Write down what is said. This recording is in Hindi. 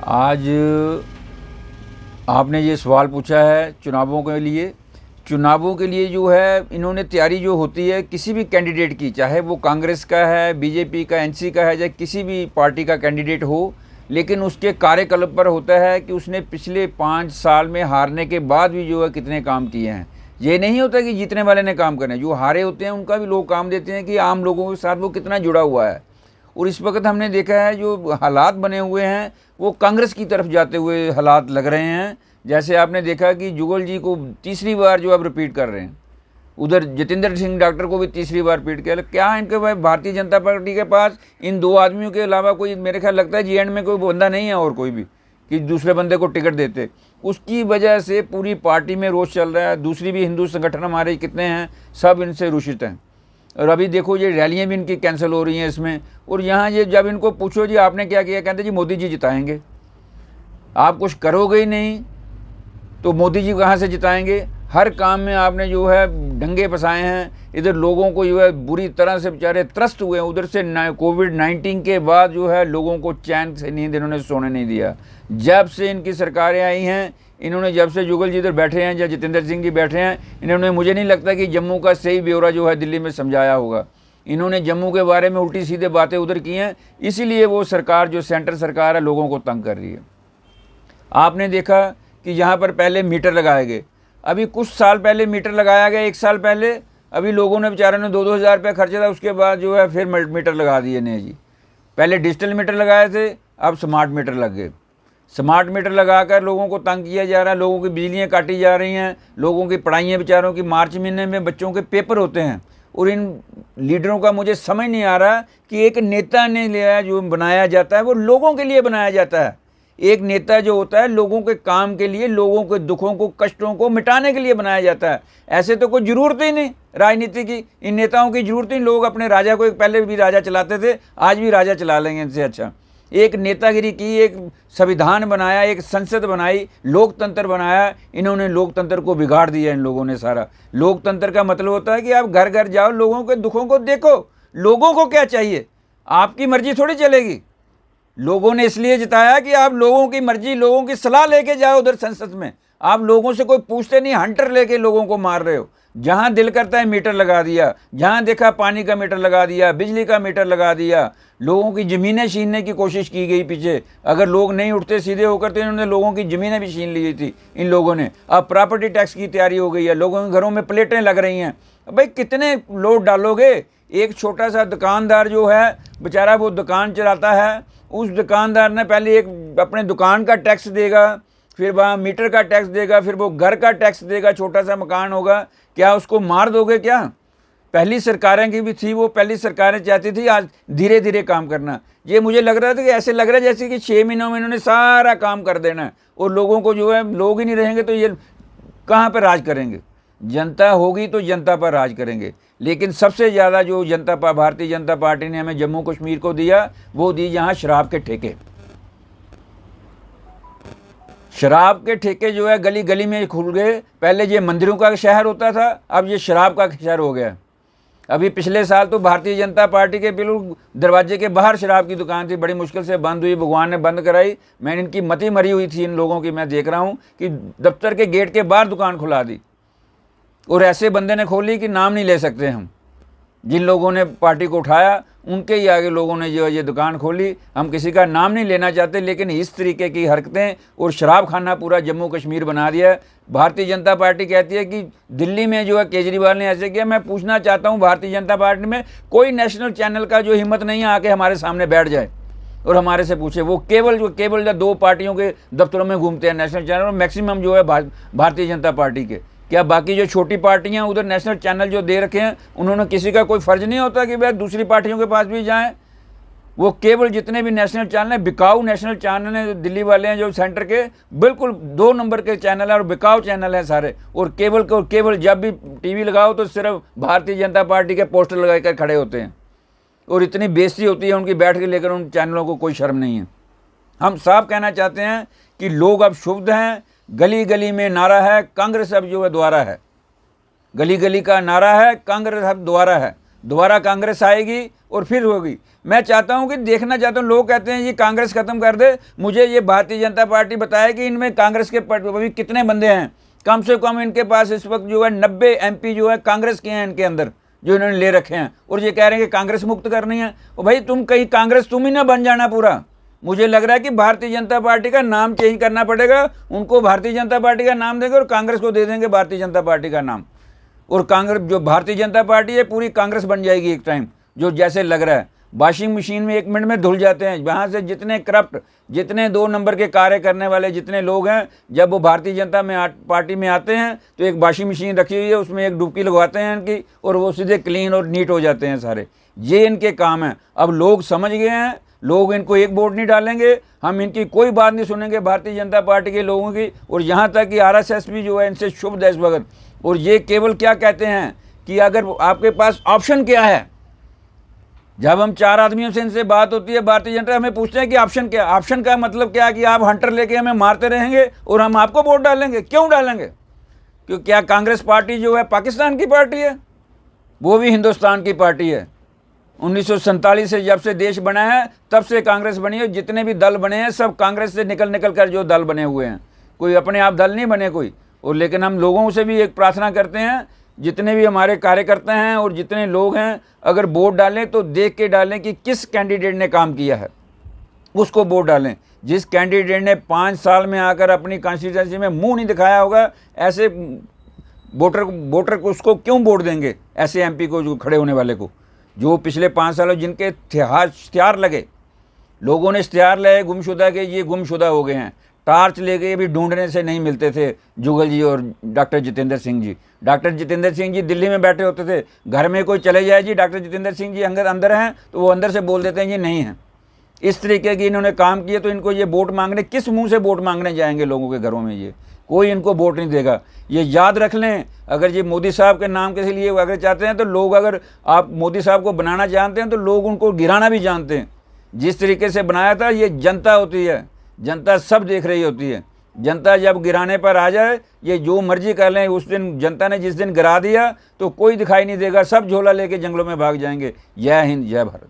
आज आपने ये सवाल पूछा है चुनावों के लिए जो है इन्होंने तैयारी जो होती है किसी भी कैंडिडेट की, चाहे वो कांग्रेस का है, बीजेपी का, एनसी का है, चाहे किसी भी पार्टी का कैंडिडेट हो, लेकिन उसके कार्यकल्प पर होता है कि उसने पिछले 5 साल में हारने के बाद भी जो है कितने काम किए हैं। ये नहीं होता कि जीतने वाले ने काम करने, जो हारे होते हैं उनका भी लोग काम देते हैं कि आम लोगों के साथ वो कितना जुड़ा हुआ है। और इस वक्त हमने देखा है जो हालात बने हुए हैं वो कांग्रेस की तरफ जाते हुए हालात लग रहे हैं। जैसे आपने देखा कि जुगल जी को तीसरी बार जो अब रिपीट कर रहे हैं, उधर जितेंद्र सिंह डॉक्टर को भी तीसरी बार रिपीट किया। क्या इनके भाई भारतीय जनता पार्टी के पास इन 2 आदमियों के अलावा कोई, मेरे ख्याल लगता है जीएंड में कोई बंदा नहीं है और कोई भी कि दूसरे बंदे को टिकट देते। उसकी वजह से पूरी पार्टी में रोष चल रहा है। दूसरी भी हिंदू संगठन हमारे कितने हैं, सब इनसे रूषित हैं। और अभी देखो ये रैलियाँ भी इनकी कैंसिल हो रही हैं इसमें। और यहाँ ये जब इनको पूछो जी आपने क्या किया, कहते जी मोदी जी जिताएंगे। आप कुछ करोगे ही नहीं तो मोदी जी कहाँ से जिताएंगे। हर काम में आपने जो है डंगे फंसाए हैं। इधर लोगों को जो है बुरी तरह से बेचारे त्रस्त हुए हैं। उधर से कोविड-19 के बाद जो है लोगों को चैन से नींद इन्होंने सोने नहीं दिया। जब से इनकी सरकारें आई हैं, इन्होंने जब से जुगल जी इधर बैठे हैं या जितेंद्र सिंह जी बैठे हैं, इन्होंने मुझे नहीं लगता कि जम्मू का सही ब्यौरा जो है दिल्ली में समझाया होगा। इन्होंने जम्मू के बारे में उल्टी सीधे बातें उधर की हैं, इसीलिए वो सरकार जो सेंटर सरकार है लोगों को तंग कर रही है। आपने देखा कि यहाँ पर पहले मीटर लगाए गए, अभी कुछ साल पहले मीटर लगाया गया, 1 साल पहले। अभी लोगों ने बेचारों ने 2-2 हज़ार रुपये खर्चा था, उसके बाद जो है फिर मीटर लगा दिए ने जी। पहले डिजिटल मीटर लगाए थे, अब स्मार्ट मीटर लग गए। स्मार्ट मीटर लगाकर लोगों को तंग किया जा रहा है, लोगों की बिजलियाँ काटी जा रही हैं, लोगों की पढ़ाइयाँ बेचारों की, मार्च महीने में बच्चों के पेपर होते हैं। और इन लीडरों का मुझे समझ नहीं आ रहा कि एक नेता ने लिया जो बनाया जाता है वो लोगों के लिए बनाया जाता है। एक नेता जो होता है लोगों के काम के लिए, लोगों के दुखों को, कष्टों को मिटाने के लिए बनाया जाता है। ऐसे तो कोई ज़रूरत ही नहीं राजनीति की, इन नेताओं की ज़रूरत ही। लोग अपने राजा को, पहले भी राजा चलाते थे, आज भी राजा चला लेंगे इनसे अच्छा। एक नेतागिरी की, एक संविधान बनाया, एक संसद बनाई, लोकतंत्र बनाया। इन्होंने लोकतंत्र को बिगाड़ दिया इन लोगों ने सारा। लोकतंत्र का मतलब होता है कि आप घर घर जाओ, लोगों के दुखों को देखो, लोगों को क्या चाहिए, आपकी मर्जी थोड़ी चलेगी। लोगों ने इसलिए जिताया कि आप लोगों की मर्जी, लोगों की सलाह लेके जाओ उधर संसद में। आप लोगों से कोई पूछते नहीं, हंटर लेके लोगों को मार रहे हो। जहां दिल करता है मीटर लगा दिया, जहां देखा पानी का मीटर लगा दिया, बिजली का मीटर लगा दिया। लोगों की ज़मीनें छीनने की कोशिश की गई पीछे। अगर लोग नहीं उठते सीधे होकर तो इन्होंने लोगों की ज़मीनें भी छीन ली थी इन लोगों ने। अब प्रॉपर्टी टैक्स की तैयारी हो गई है, लोगों के घरों में प्लेटें लग रही हैं। भाई कितने लोड डालोगे। एक छोटा सा दुकानदार जो है बेचारा, वो दुकान चलाता है, उस दुकानदार ने पहले एक अपने दुकान का टैक्स देगा, फिर वहाँ मीटर का टैक्स देगा, फिर वो घर का टैक्स देगा, छोटा सा मकान होगा। क्या उसको मार दोगे क्या। पहली सरकारें की भी थी, वो पहली सरकारें चाहती थी आज धीरे धीरे काम करना। ये मुझे लग रहा था कि ऐसे लग रहा है जैसे कि 6 महीनों में इन्होंने सारा काम कर देना है और लोगों को जो है, लोग ही नहीं रहेंगे तो ये कहाँ पर राज करेंगे। जनता होगी तो जनता पर राज करेंगे। लेकिन सबसे ज़्यादा जो भारतीय जनता पार्टी ने हमें जम्मू कश्मीर को दिया, वो दी यहाँ शराब के ठेके। शराब के ठेके जो है गली गली में खुल गए। पहले ये मंदिरों का शहर होता था, अब ये शराब का शहर हो गया। अभी पिछले साल तो भारतीय जनता पार्टी के बिल्कुल दरवाजे के बाहर शराब की दुकान थी, बड़ी मुश्किल से बंद हुई, भगवान ने बंद कराई। मैंने इनकी मती मरी हुई थी इन लोगों की, मैं देख रहा हूँ कि दफ्तर के गेट के बाहर दुकान खुला दी। और ऐसे बंदे ने खोली कि नाम नहीं ले सकते हम। जिन लोगों ने पार्टी को उठाया उनके ही आगे लोगों ने जो है ये दुकान खोली। हम किसी का नाम नहीं लेना चाहते, लेकिन इस तरीके की हरकतें और शराब खाना पूरा जम्मू कश्मीर बना दिया है। भारतीय जनता पार्टी कहती है कि दिल्ली में जो है केजरीवाल ने ऐसे किया। मैं पूछना चाहता हूँ, भारतीय जनता पार्टी में कोई नेशनल चैनल का जो हिम्मत नहीं आके हमारे सामने बैठ जाए और हमारे से पूछे। वो केवल 2 पार्टियों के दफ्तरों में घूमते हैं नेशनल चैनल, और मैक्सिमम जो है भारतीय जनता पार्टी के। क्या बाकी जो छोटी पार्टियां उधर नेशनल चैनल जो दे रखे हैं, उन्होंने किसी का कोई फ़र्ज नहीं होता कि वह दूसरी पार्टियों के पास भी जाएं। वो केवल जितने भी नेशनल चैनल हैं, बिकाऊ नेशनल चैनल हैं, दिल्ली वाले हैं जो सेंटर के, बिल्कुल 2 नंबर के चैनल हैं और बिकाऊ चैनल हैं सारे। और केवल जब भी टीवी लगाओ तो सिर्फ भारतीय जनता पार्टी के पोस्टर लगा कर खड़े होते हैं। और इतनी बेइज्जती होती है उनकी बैठ के, लेकर उन चैनलों को कोई शर्म नहीं है। हम साफ कहना चाहते हैं कि लोग अब शुद्ध हैं। गली गली में नारा है, कांग्रेस अब जो है दोबारा है। गली गली का नारा है, कांग्रेस अब दोबारा है। दोबारा कांग्रेस आएगी और फिर होगी। मैं चाहता हूं कि देखना चाहता हूं, लोग कहते हैं ये कांग्रेस खत्म कर दे, मुझे ये भारतीय जनता पार्टी बताए कि इनमें कांग्रेस के अभी कितने बंदे हैं। कम से कम इनके पास इस वक्त जो है 90 MP जो है कांग्रेस के हैं इनके अंदर, जो इन्होंने ले रखे हैं, और ये कह रहे हैं कि कांग्रेस मुक्त करनी है। और भाई तुम कहीं कांग्रेस तुम ही ना बन जाना पूरा। मुझे लग रहा है कि भारतीय जनता पार्टी का नाम चेंज करना पड़ेगा, उनको भारतीय जनता पार्टी का नाम देंगे और कांग्रेस को दे देंगे भारतीय जनता पार्टी का नाम, और कांग्रेस जो भारतीय जनता पार्टी है पूरी कांग्रेस बन जाएगी एक टाइम, जो जैसे लग रहा है। वॉशिंग मशीन में 1 मिनट में धुल जाते हैं, वहाँ से जितने करप्ट, जितने 2 नंबर के कार्य करने वाले जितने लोग हैं, जब वो भारतीय जनता पार्टी में आते हैं तो एक वॉशिंग मशीन रखी हुई है, उसमें एक डुबकी लगवाते हैं इनकी, और वो सीधे क्लीन और नीट हो जाते हैं सारे। ये इनके काम है। अब लोग समझ गए हैं, लोग इनको एक वोट नहीं डालेंगे, हम इनकी कोई बात नहीं सुनेंगे भारतीय जनता पार्टी के लोगों की। और यहाँ तक कि RSS भी जो है इनसे शुभ देशभगत, और ये केवल क्या कहते हैं कि अगर आपके पास ऑप्शन क्या है, जब हम 4 आदमियों से इनसे बात होती है भारतीय जनता, हमें पूछते हैं कि ऑप्शन क्या। ऑप्शन का मतलब क्या है कि आप हंटर लेके हमें मारते रहेंगे और हम आपको वोट डालेंगे। क्यों डालेंगे? क्योंकि क्या कांग्रेस पार्टी जो है पाकिस्तान की पार्टी है? वो भी हिंदुस्तान की पार्टी है। 1947 से जब से देश बना है तब से कांग्रेस बनी है। जितने भी दल बने हैं सब कांग्रेस से निकल कर जो दल बने हुए हैं, कोई अपने आप दल नहीं बने कोई। और लेकिन हम लोगों से भी एक प्रार्थना करते हैं, जितने भी हमारे कार्यकर्ता हैं और जितने लोग हैं, अगर वोट डालें तो देख के डालें कि किस कैंडिडेट ने काम किया है, उसको वोट डालें। जिस कैंडिडेट ने 5 साल में आकर अपनी कॉन्स्टिट्यूंसी में मुंह नहीं दिखाया होगा, ऐसे वोटर को उसको क्यों वोट देंगे? ऐसे MP को जो खड़े होने वाले को, जो पिछले 5 सालों जिनके इश्तिहार लगे, लोगों ने इश्तिहार लगे गुमशुदा के, ये गुमशुदा हो गए हैं। टार्च ले गए, अभी ढूंढने से नहीं मिलते थे जुगल जी और डॉक्टर जितेंद्र सिंह जी। डॉक्टर जितेंद्र सिंह जी दिल्ली में बैठे होते थे, घर में कोई चले जाए जी डॉक्टर जितेंद्र सिंह जी अंदर हैं, तो वो अंदर से बोल देते हैं ये नहीं है। इस तरीके की इन्होंने काम किए, तो इनको ये वोट मांगने, किस मुंह से वोट मांगने जाएंगे लोगों के घरों में? ये कोई इनको वोट नहीं देगा, ये याद रख लें। अगर ये मोदी साहब के नाम के लिए अगर चाहते हैं तो लोग, अगर आप मोदी साहब को बनाना जानते हैं तो लोग उनको गिराना भी जानते हैं। जिस तरीके से बनाया था, ये जनता होती है, जनता सब देख रही होती है। जनता जब गिराने पर आ जाए, ये जो मर्जी कर लें, उस दिन जनता ने जिस दिन गिरा दिया तो कोई दिखाई नहीं देगा, सब झोला लेके जंगलों में भाग जाएंगे। जय हिंद, जय भारत।